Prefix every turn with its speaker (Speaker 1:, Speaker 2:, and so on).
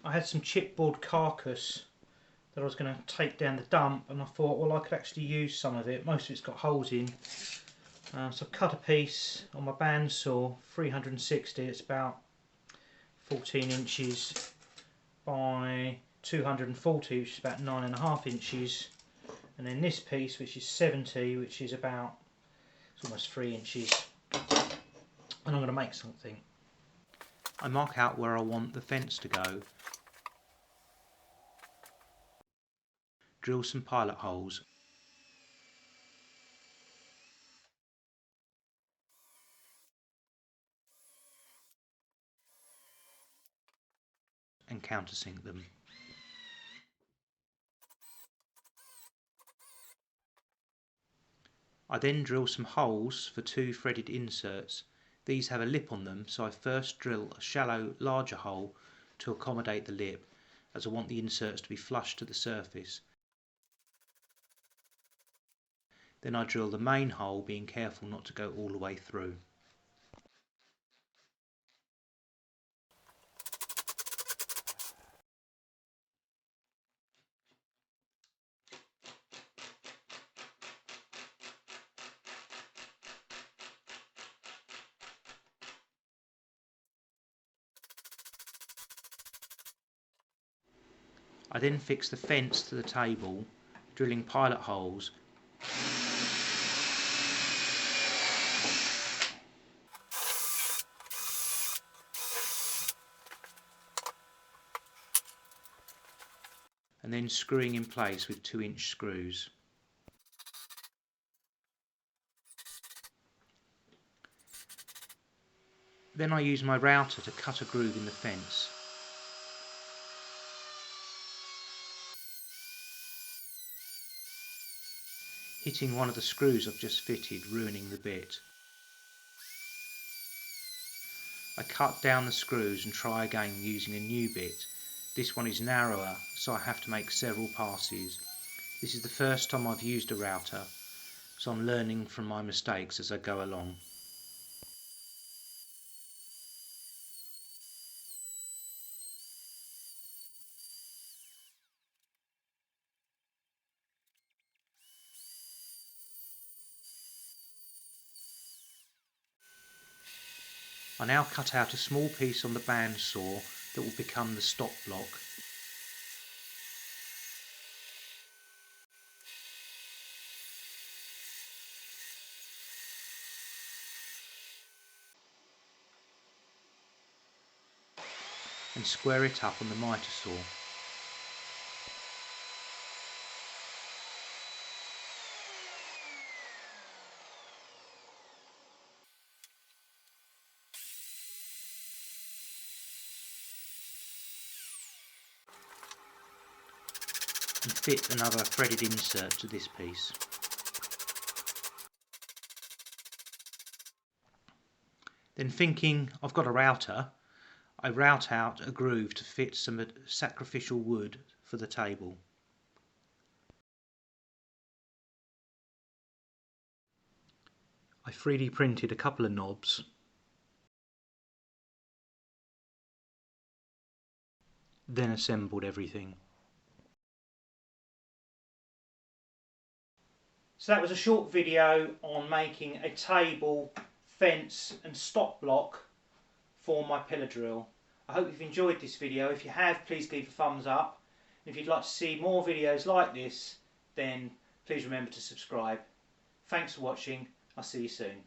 Speaker 1: I had some chipboard carcass that I was going to take down the dump, and I thought, well, I could actually use some of it. Most of it's got holes in. So I cut a piece on my bandsaw, 360, it's about 14 inches by 240, which is about 9.5 inches. And then this piece, which is 70, which is about, it's almost 3 inches. And I'm going to make something. I mark out where I want the fence to go. Drill some pilot holes. And countersink them. I then drill some holes for 2 threaded inserts. These have a lip on them, so I first drill a shallow, larger hole to accommodate the lip, as I want the inserts to be flush to the surface. Then I drill the main hole, being careful not to go all the way through. I then fix the fence to the table, drilling pilot holes. And then screwing in place with 2-inch screws. Then I use my router to cut a groove in the fence. Hitting one of the screws I've just fitted, ruining the bit. I cut down the screws and try again using a new bit. This one is narrower, so I have to make several passes. This is the first time I've used a router, so I'm learning from my mistakes as I go along. I now cut out a small piece on the bandsaw that will become the stop block. And square it up on the miter saw. And fit another threaded insert to this piece. Then, thinking I've got a router, I route out a groove to fit some sacrificial wood for the table. I 3D printed a couple of knobs, then assembled everything. So that was a short video on making a table, fence and stop block for my pillar drill. I hope you've enjoyed this video. If you have, please give a thumbs up. And if you'd like to see more videos like this, then please remember to subscribe. Thanks for watching. I'll see you soon.